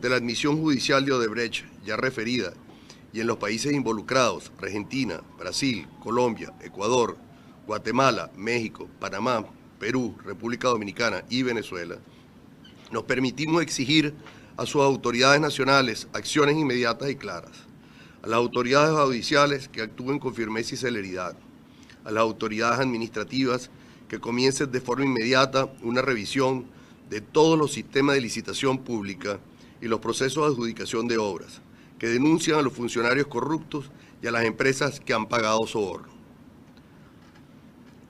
de la admisión judicial de Odebrecht, ya referida, y en los países involucrados, Argentina, Brasil, Colombia, Ecuador, Guatemala, México, Panamá, Perú, República Dominicana y Venezuela, nos permitimos exigir a sus autoridades nacionales acciones inmediatas y claras, a las autoridades judiciales que actúen con firmeza y celeridad, a las autoridades administrativas que comiencen de forma inmediata una revisión de todos los sistemas de licitación pública y los procesos de adjudicación de obras, que denuncian a los funcionarios corruptos y a las empresas que han pagado soborno.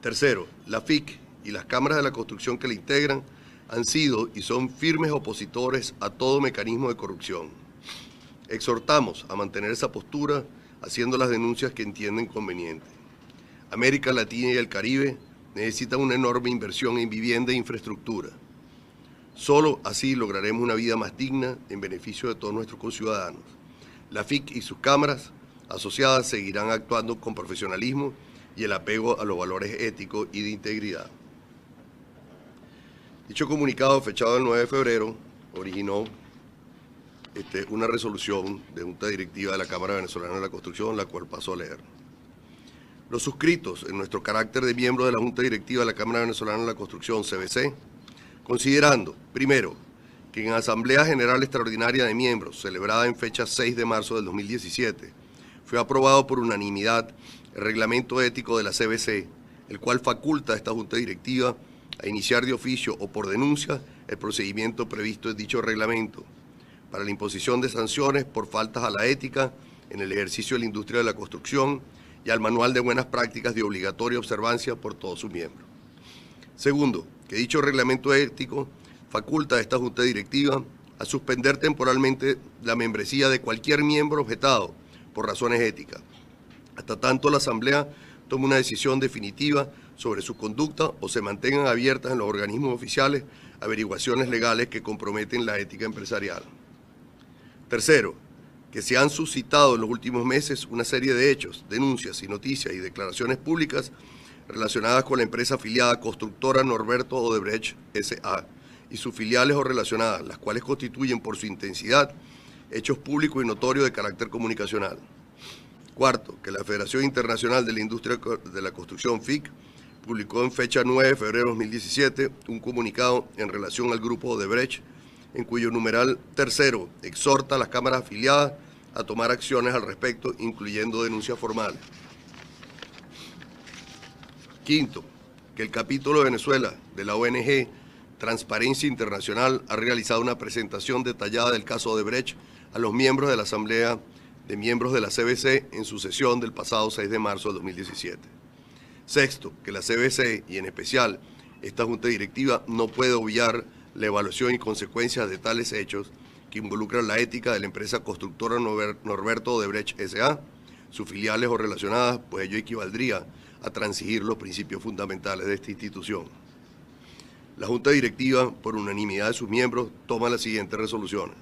Tercero, la FIC y las cámaras de la construcción que la integran han sido y son firmes opositores a todo mecanismo de corrupción. Exhortamos a mantener esa postura haciendo las denuncias que entienden conveniente. América Latina y el Caribe necesitan una enorme inversión en vivienda e infraestructura. Solo así lograremos una vida más digna en beneficio de todos nuestros conciudadanos. La FIC y sus cámaras asociadas seguirán actuando con profesionalismo y el apego a los valores éticos y de integridad. Dicho comunicado, fechado el 9 de febrero, originó una resolución de Junta Directiva de la Cámara Venezolana de la Construcción, la cual paso a leer. Los suscritos, en nuestro carácter de miembros de la Junta Directiva de la Cámara Venezolana de la Construcción, CVC, considerando, primero, que en Asamblea General Extraordinaria de Miembros, celebrada en fecha 6 de marzo del 2017, fue aprobado por unanimidad el reglamento ético de la CVC, el cual faculta a esta Junta Directiva a iniciar de oficio o por denuncia el procedimiento previsto en dicho reglamento para la imposición de sanciones por faltas a la ética en el ejercicio de la industria de la construcción y al manual de buenas prácticas de obligatoria observancia por todos sus miembros. Segundo, que dicho reglamento ético faculta a esta Junta Directiva a suspender temporalmente la membresía de cualquier miembro objetado por razones éticas, hasta tanto la Asamblea tome una decisión definitiva sobre su conducta o se mantengan abiertas en los organismos oficiales averiguaciones legales que comprometen la ética empresarial. Tercero, que se han suscitado en los últimos meses una serie de hechos, denuncias y noticias y declaraciones públicas relacionadas con la empresa afiliada constructora Norberto Odebrecht S.A. y sus filiales o relacionadas, las cuales constituyen por su intensidad hechos públicos y notorios de carácter comunicacional. Cuarto, que la Federación Internacional de la Industria de la Construcción, FIC, publicó en fecha 9 de febrero de 2017 un comunicado en relación al grupo Odebrecht, en cuyo numeral tercero exhorta a las cámaras afiliadas a tomar acciones al respecto, incluyendo denuncias formales. Quinto, que el capítulo de Venezuela de la ONG Transparencia Internacional ha realizado una presentación detallada del caso Odebrecht a los miembros de la Asamblea de Miembros de la CVC en su sesión del pasado 6 de marzo de 2017. Sexto, que la CVC y en especial esta Junta Directiva no puede obviar la evaluación y consecuencias de tales hechos que involucran la ética de la empresa constructora Norberto Odebrecht S.A., sus filiales o relacionadas, pues ello equivaldría a transigir los principios fundamentales de esta institución. La Junta Directiva, por unanimidad de sus miembros, toma las siguientes resoluciones.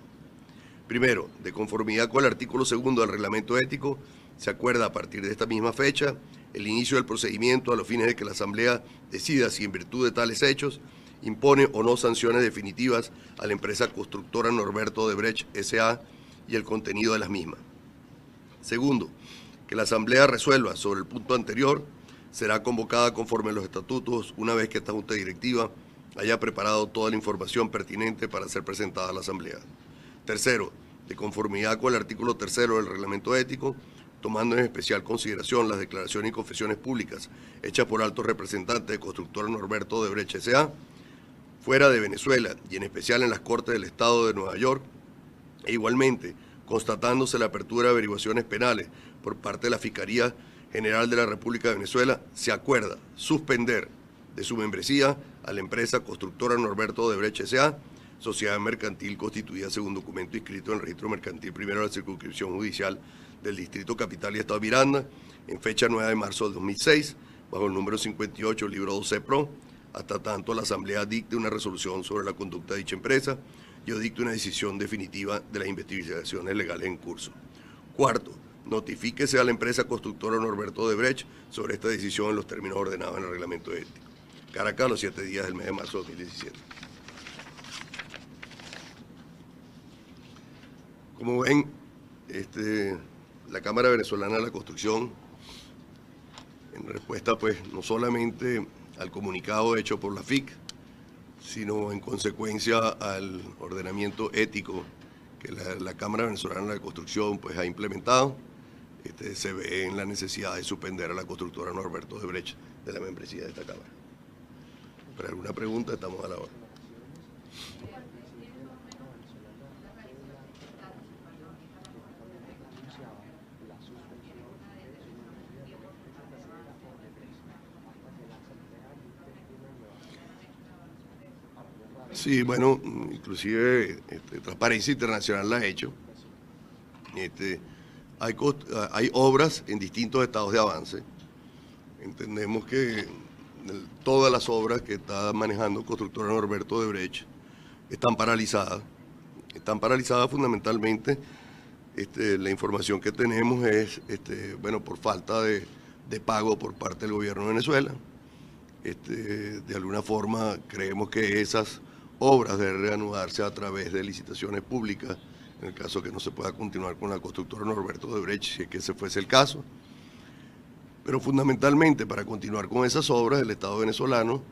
Primero, de conformidad con el artículo 2 del reglamento ético, se acuerda a partir de esta misma fecha el inicio del procedimiento a los fines de que la Asamblea decida si en virtud de tales hechos impone o no sanciones definitivas a la empresa constructora Norberto Odebrecht S.A. y el contenido de las mismas. Segundo, que la Asamblea resuelva sobre el punto anterior, será convocada conforme a los estatutos una vez que esta Junta Directiva haya preparado toda la información pertinente para ser presentada a la Asamblea. Tercero, de conformidad con el artículo 3 del reglamento ético, tomando en especial consideración las declaraciones y confesiones públicas hechas por altos representantes de constructora Norberto Odebrecht S.A., fuera de Venezuela y en especial en las Cortes del Estado de Nueva York, e igualmente constatándose la apertura de averiguaciones penales por parte de la Fiscalía General de la República de Venezuela, se acuerda suspender de su membresía a la empresa constructora Norberto Odebrecht S.A., sociedad mercantil constituida según documento inscrito en el registro mercantil primero de la circunscripción judicial del Distrito Capital y Estado de Miranda, en fecha 9 de marzo del 2006, bajo el número 58, libro 12 Pro, hasta tanto la Asamblea dicte una resolución sobre la conducta de dicha empresa y o dicte una decisión definitiva de las investigaciones legales en curso. Cuarto, notifíquese a la empresa constructora Norberto Odebrecht sobre esta decisión en los términos ordenados en el reglamento ético. Caracas, los 7 días del mes de marzo de 2017. Como ven, la Cámara Venezolana de la Construcción, en respuesta pues no solamente al comunicado hecho por la FIC, sino en consecuencia al ordenamiento ético que la Cámara Venezolana de la Construcción pues ha implementado, se ve en la necesidad de suspender a la constructora Norberto Odebrecht de la membresía de esta Cámara. Para alguna pregunta estamos a la hora. Sí, bueno, inclusive Transparencia Internacional la ha hecho. Hay obras en distintos estados de avance. Entendemos que todas las obras que está manejando constructora Norberto Odebrecht están paralizadas. Están paralizadas fundamentalmente. La información que tenemos es, bueno, por falta de pago por parte del gobierno de Venezuela. De alguna forma creemos que esas obras deben reanudarse a través de licitaciones públicas, en el caso que no se pueda continuar con la constructora Norberto Odebrecht, si es que ese fuese el caso. Pero fundamentalmente para continuar con esas obras, el Estado venezolano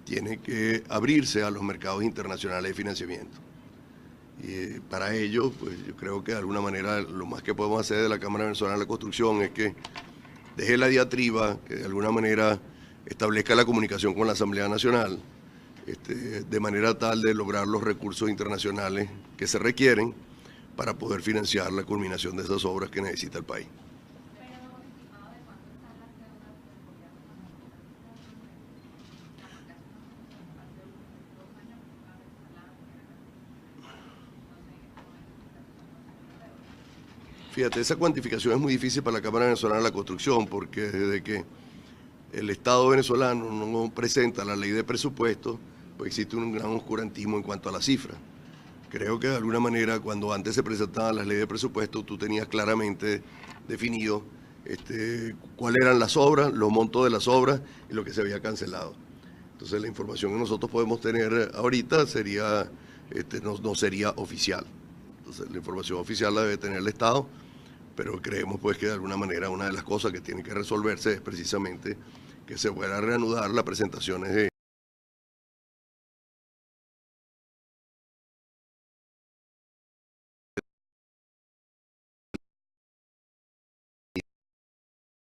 tiene que abrirse a los mercados internacionales de financiamiento. Y para ello, pues yo creo que de alguna manera lo más que podemos hacer de la Cámara Venezolana de la Construcción es que deje la diatriba, que de alguna manera establezca la comunicación con la Asamblea Nacional, de manera tal de lograr los recursos internacionales que se requieren para poder financiar la culminación de esas obras que necesita el país. Fíjate, esa cuantificación es muy difícil para la Cámara Venezolana de la Construcción, porque desde que el Estado venezolano no presenta la ley de presupuesto, pues existe un gran oscurantismo en cuanto a la cifra. Creo que de alguna manera cuando antes se presentaban las leyes de presupuesto, tú tenías claramente definido cuáles eran las obras, los montos de las obras y lo que se había cancelado. Entonces la información que nosotros podemos tener ahorita sería, no sería oficial. Entonces la información oficial la debe tener el Estado, pero creemos pues que de alguna manera una de las cosas que tiene que resolverse es precisamente que se pueda reanudar las presentaciones de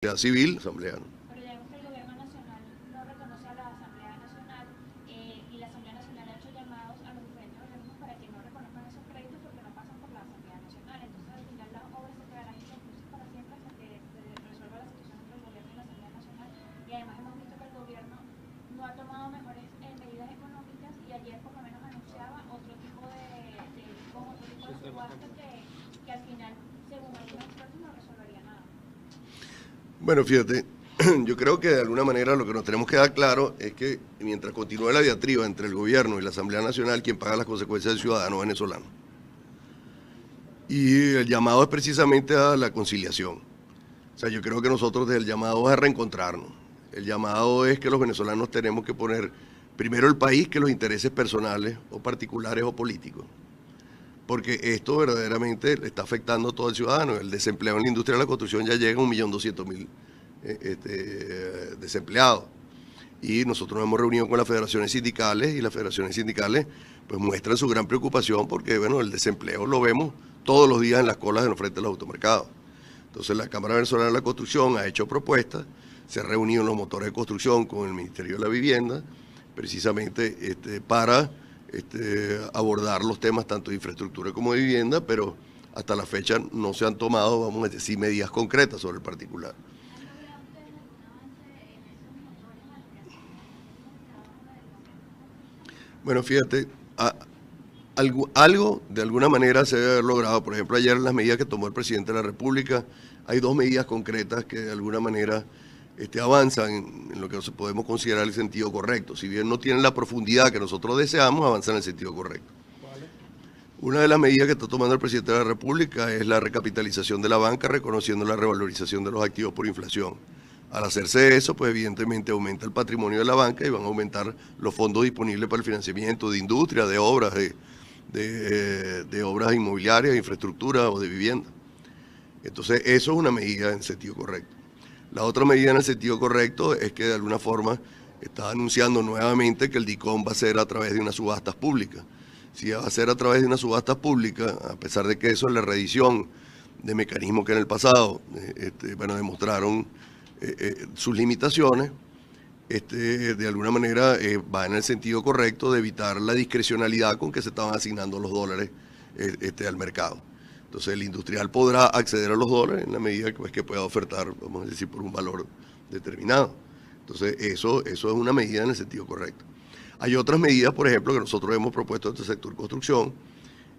la civil, asamblea. Pero ya vemos que el gobierno nacional no reconoce a la Asamblea Nacional y la Asamblea Nacional ha hecho llamados a los diferentes organismos para que no reconozcan esos créditos porque no pasan por la Asamblea Nacional. Entonces al final las obras se quedarán inconclusas para siempre hasta que se resuelva la situación entre el gobierno y la Asamblea Nacional. Y además hemos visto que el gobierno no ha tomado mejores medidas económicas y ayer por lo menos anunciaba otro tipo de subasta que al final, según algunos expertos, no resolvería nada. Bueno, fíjate, yo creo que de alguna manera lo que nos tenemos que dar claro es que mientras continúe la diatriba entre el gobierno y la Asamblea Nacional, quien paga las consecuencias es el ciudadano venezolano. Y el llamado es precisamente a la conciliación. O sea, yo creo que nosotros desde el llamado es a reencontrarnos. El llamado es que los venezolanos tenemos que poner primero el país que los intereses personales o particulares o políticos. Porque esto verdaderamente le está afectando a todo el ciudadano. El desempleo en la industria de la construcción ya llega a 1.200.000 desempleados. Y nosotros nos hemos reunido con las federaciones sindicales y las federaciones sindicales pues muestran su gran preocupación porque bueno, el desempleo lo vemos todos los días en las colas de los frente de los automercados. Entonces la Cámara Venezolana de la Construcción ha hecho propuestas, se ha reunido en los motores de construcción con el Ministerio de la Vivienda, precisamente para abordar los temas tanto de infraestructura como de vivienda, pero hasta la fecha no se han tomado, vamos a decir, medidas concretas sobre el particular. Bueno, fíjate, algo de alguna manera se debe haber logrado. Por ejemplo, ayer en las medidas que tomó el presidente de la República, hay dos medidas concretas que de alguna manera avanzan en lo que podemos considerar el sentido correcto. Si bien no tienen la profundidad que nosotros deseamos, avanzan en el sentido correcto. Una de las medidas que está tomando el presidente de la República es la recapitalización de la banca, reconociendo la revalorización de los activos por inflación. Al hacerse eso, pues evidentemente aumenta el patrimonio de la banca y van a aumentar los fondos disponibles para el financiamiento de industria, de obras, de obras inmobiliarias, de infraestructura o de vivienda. Entonces, eso es una medida en sentido correcto. La otra medida en el sentido correcto es que de alguna forma está anunciando nuevamente que el DICOM va a ser a través de unas subastas públicas. Si va a ser a través de unas subastas públicas, a pesar de que eso es la reedición de mecanismos que en el pasado demostraron sus limitaciones, de alguna manera va en el sentido correcto de evitar la discrecionalidad con que se estaban asignando los dólares al mercado. Entonces el industrial podrá acceder a los dólares en la medida que pueda ofertar, vamos a decir, por un valor determinado. Entonces eso es una medida en el sentido correcto. Hay otras medidas, por ejemplo, que nosotros hemos propuesto a este sector construcción,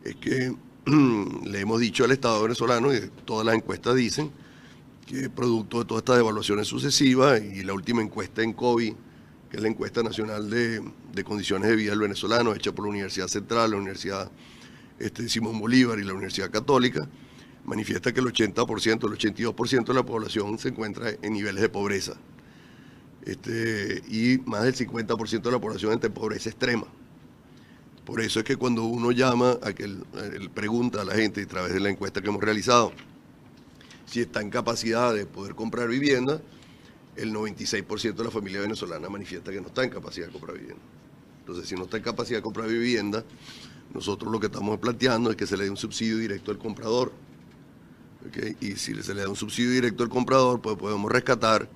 es que le hemos dicho al Estado venezolano, y todas las encuestas dicen, que producto de todas estas devaluaciones sucesivas y la última encuesta en COVID, que es la encuesta nacional de condiciones de vida del venezolano, hecha por la Universidad Central, la Universidad Simón Bolívar y la Universidad Católica, manifiesta que el 80%, el 82% de la población se encuentra en niveles de pobreza. Y más del 50% de la población está en pobreza extrema. Por eso es que cuando uno llama a que él pregunta a la gente a través de la encuesta que hemos realizado si está en capacidad de poder comprar vivienda, el 96% de la familia venezolana manifiesta que no está en capacidad de comprar vivienda. Entonces, si no está en capacidad de comprar vivienda, nosotros lo que estamos planteando es que se le dé un subsidio directo al comprador. ¿Okay? Y si se le da un subsidio directo al comprador, pues podemos rescatar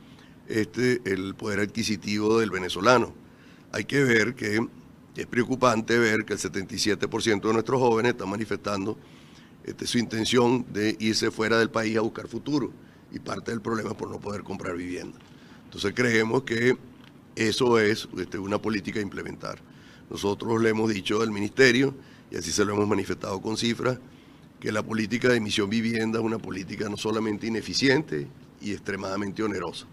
el poder adquisitivo del venezolano. Hay que ver que es preocupante ver que el 77% de nuestros jóvenes están manifestando su intención de irse fuera del país a buscar futuro, y parte del problema es por no poder comprar vivienda. Entonces creemos que eso es una política a implementar. Nosotros le hemos dicho al Ministerio, y así se lo hemos manifestado con cifras, que la política de emisión vivienda es una política no solamente ineficiente y extremadamente onerosa.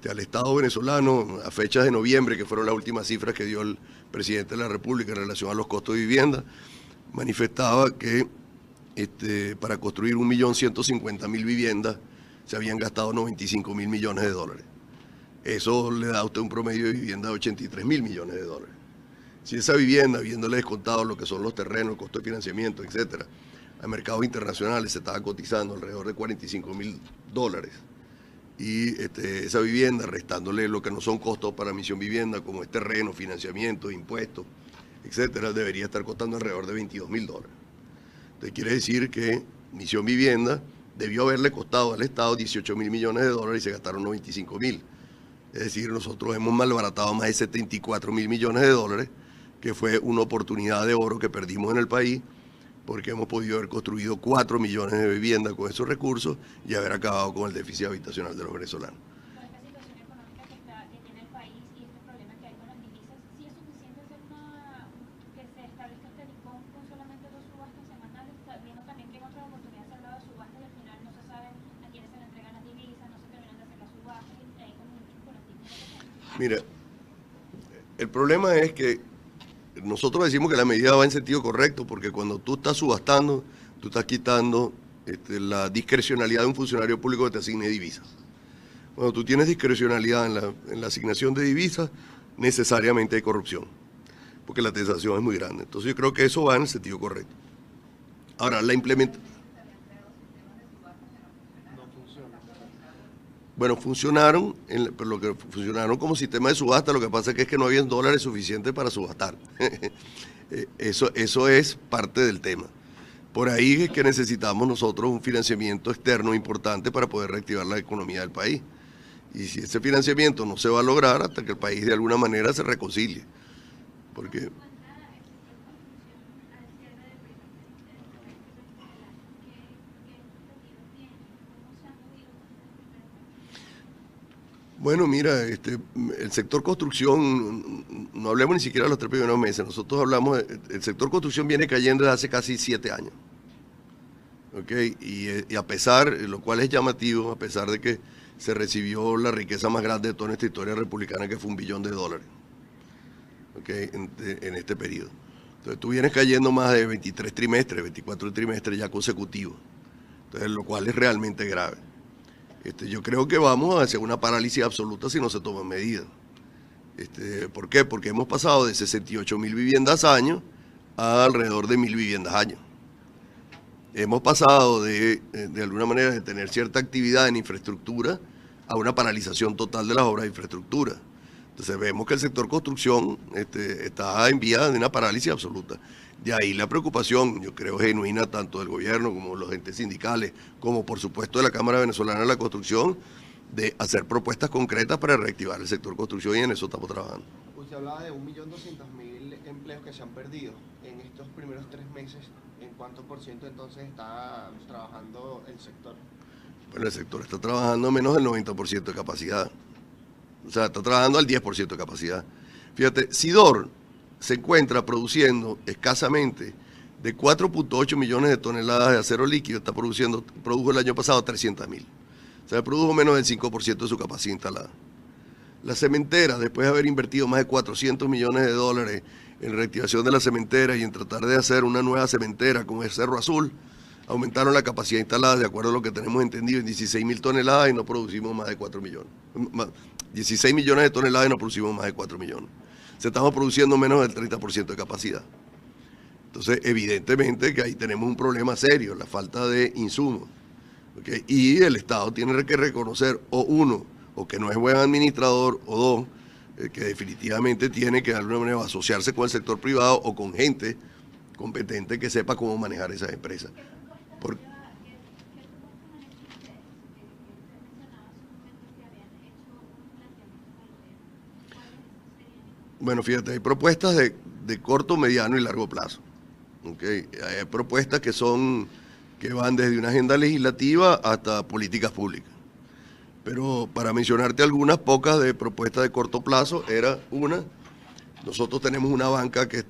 Al Estado venezolano, a fechas de noviembre, que fueron las últimas cifras que dio el presidente de la República en relación a los costos de vivienda, manifestaba que para construir 1.150.000 viviendas se habían gastado 95.000 millones de dólares. Eso le da a usted un promedio de vivienda de 83.000 millones de dólares. Si esa vivienda, habiéndole descontado lo que son los terrenos, el costo de financiamiento, etcétera, a mercados internacionales se estaba cotizando alrededor de 45.000 dólares, y esa vivienda, restándole lo que no son costos para emisión vivienda, como es terreno, financiamiento, impuestos, etcétera, debería estar costando alrededor de 22.000 dólares. Entonces quiere decir que Misión Vivienda debió haberle costado al Estado 18.000 millones de dólares y se gastaron 95.000. Es decir, nosotros hemos malbaratado más de 74.000 millones de dólares, que fue una oportunidad de oro que perdimos en el país, porque hemos podido haber construido 4 millones de viviendas con esos recursos y haber acabado con el déficit habitacional de los venezolanos. Con esta situación económica que tiene el país y este problema que hay con las divisas, ¿sí es suficiente hacer que se establezca este DICOM con solamente 2 subastas semanales? Viendo también que en otras oportunidades se ha hablado de subastas y al final no se sabe a quiénes se le entregan las divisas, no se terminan de hacer las subastas y hay como muchos colectivos. Mira, el problema es que nosotros decimos que la medida va en sentido correcto, porque cuando tú estás subastando, tú estás quitando la discrecionalidad de un funcionario público que te asigne divisas. Cuando tú tienes discrecionalidad en la asignación de divisas, necesariamente hay corrupción, porque la tentación es muy grande. Entonces yo creo que eso va en el sentido correcto. Ahora, la implementación... Bueno, funcionaron, pero lo que funcionaron como sistema de subasta, lo que pasa es que no había dólares suficientes para subastar. Eso es parte del tema. Por ahí es que necesitamos nosotros un financiamiento externo importante para poder reactivar la economía del país. Y si ese financiamiento no se va a lograr hasta que el país de alguna manera se reconcilie. Porque... Bueno, mira, el sector construcción, no hablemos ni siquiera de los 3 primeros meses, nosotros hablamos, el sector construcción viene cayendo desde hace casi 7 años. ¿Okay? Y a pesar, lo cual es llamativo, a pesar de que se recibió la riqueza más grande de toda nuestra historia republicana, que fue $1 billón. ¿Okay? En este periodo. Entonces tú vienes cayendo más de 23 trimestres, 24 trimestres ya consecutivos. Entonces, lo cual es realmente grave. Yo creo que vamos hacia una parálisis absoluta si no se toman medidas. ¿Por qué? Porque hemos pasado de 68.000 viviendas año a alrededor de 1.000 viviendas año. Hemos pasado de alguna manera de tener cierta actividad en infraestructura a una paralización total de las obras de infraestructura. Entonces vemos que el sector construcción está en vía de una parálisis absoluta. De ahí la preocupación, yo creo, genuina tanto del gobierno como de los entes sindicales, como por supuesto de la Cámara Venezolana de la Construcción, de hacer propuestas concretas para reactivar el sector construcción, y en eso estamos trabajando. Usted hablaba de 1.200.000 empleos que se han perdido en estos primeros 3 meses. ¿En cuánto por ciento entonces está trabajando el sector? Bueno, el sector está trabajando menos del 90% de capacidad. O sea, está trabajando al 10% de capacidad. Fíjate, Sidor se encuentra produciendo escasamente de 4.8 millones de toneladas de acero líquido, produjo el año pasado 300.000. O sea, produjo menos del 5% de su capacidad instalada. La cementera, después de haber invertido más de 400 millones de dólares en reactivación de la cementera y en tratar de hacer una nueva cementera con el Cerro Azul, aumentaron la capacidad instalada, de acuerdo a lo que tenemos entendido, en 16.000 toneladas y no producimos más de 4 millones. 16 millones de toneladas y no producimos más de 4 millones. O sea, estamos produciendo menos del 30% de capacidad. Entonces, evidentemente que ahí tenemos un problema serio, la falta de insumos. ¿Okay? Y el Estado tiene que reconocer, o uno, o que no es buen administrador, o dos, que definitivamente tiene que de alguna manera asociarse con el sector privado o con gente competente que sepa cómo manejar esas empresas. Bueno, fíjate, hay propuestas de corto, mediano y largo plazo. ¿Okay? Hay propuestas que van desde una agenda legislativa hasta políticas públicas. Pero para mencionarte algunas pocas de propuestas de corto plazo, nosotros tenemos una banca que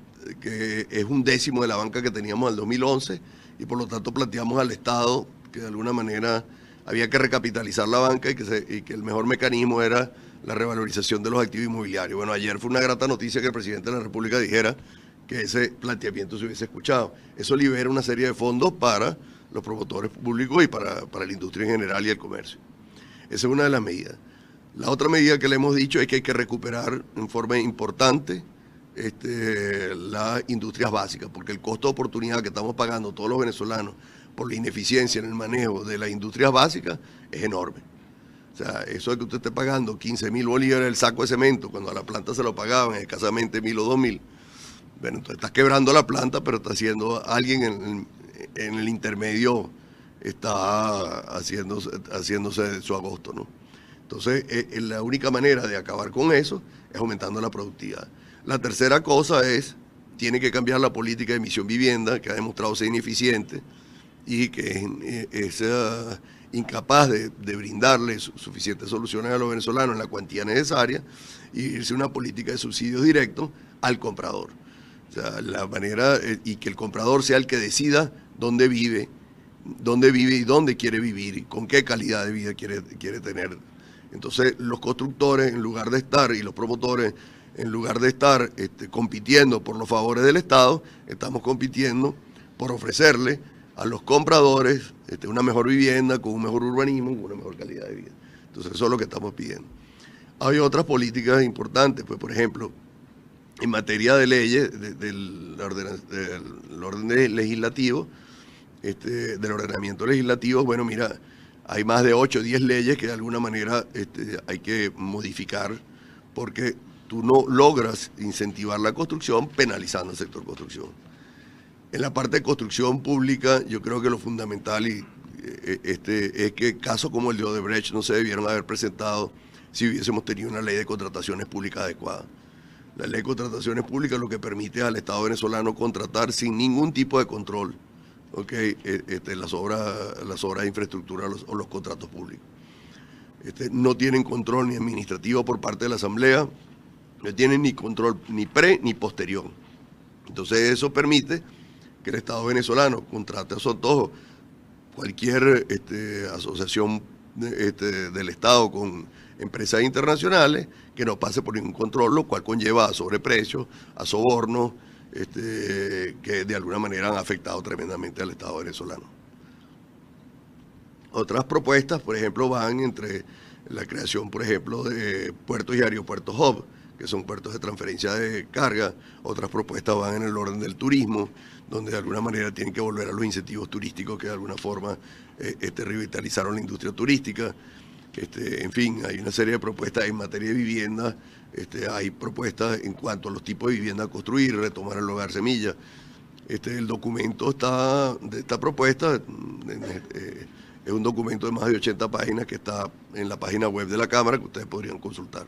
es 1/10 de la banca que teníamos en el 2011 y por lo tanto planteamos al Estado que de alguna manera había que recapitalizar la banca y que el mejor mecanismo era la revalorización de los activos inmobiliarios. Bueno, ayer fue una grata noticia que el presidente de la República dijera que ese planteamiento se hubiese escuchado. Eso libera una serie de fondos para los promotores públicos y para la industria en general y el comercio. Esa es una de las medidas. La otra medida que le hemos dicho es que hay que recuperar en forma importante las industrias básicas, porque el costo de oportunidad que estamos pagando todos los venezolanos por la ineficiencia en el manejo de las industrias básicas es enorme. O sea, eso de que usted esté pagando 15.000 bolívares el saco de cemento, cuando a la planta se lo pagaban escasamente 1.000 o 2.000, bueno, entonces estás quebrando la planta, pero está haciendo alguien en el intermedio, está haciéndose su agosto, ¿no? Entonces, la única manera de acabar con eso es aumentando la productividad. La tercera cosa tiene que cambiar la política de emisión vivienda, que ha demostrado ser ineficiente y que es incapaz de brindarle suficientes soluciones a los venezolanos en la cuantía necesaria, y irse a una política de subsidios directos al comprador. O sea, la manera, y que el comprador sea el que decida dónde vive y dónde quiere vivir y con qué calidad de vida quiere tener. Entonces, los constructores, en lugar de estar, y los promotores, en lugar de estar compitiendo por los favores del Estado, estamos compitiendo por ofrecerle a los compradores una mejor vivienda, con un mejor urbanismo, con una mejor calidad de vida. Entonces, eso es lo que estamos pidiendo. Hay otras políticas importantes, pues, por ejemplo, en materia de leyes, del orden legislativo, del ordenamiento legislativo, bueno, mira, hay más de 8 o 10 leyes que de alguna manera hay que modificar, porque tú no logras incentivar la construcción penalizando el sector construcción. En la parte de construcción pública, yo creo que lo fundamental es que casos como el de Odebrecht no se debieron haber presentado si hubiésemos tenido una ley de contrataciones públicas adecuada. La ley de contrataciones públicas lo que permite al Estado venezolano contratar sin ningún tipo de control, ¿okay? Las obras de infraestructura o los contratos públicos. No tienen control ni administrativo por parte de la Asamblea, no tienen ni control ni pre ni posterior. Entonces eso permite que el Estado venezolano contrate a su antojo cualquier asociación del Estado con empresas internacionales que no pase por ningún control, lo cual conlleva a sobreprecios, a sobornos, que de alguna manera han afectado tremendamente al Estado venezolano. Otras propuestas, por ejemplo, van entre la creación, por ejemplo, de puertos y aeropuertos hub, que son puertos de transferencia de carga. Otras propuestas van en el orden del turismo, donde de alguna manera tienen que volver a los incentivos turísticos que de alguna forma revitalizaron la industria turística. En fin, hay una serie de propuestas en materia de vivienda. Hay propuestas en cuanto a los tipos de vivienda a construir, retomar el hogar semilla. El documento de esta propuesta es un documento de más de 80 páginas que está en la página web de la Cámara, que ustedes podrían consultar.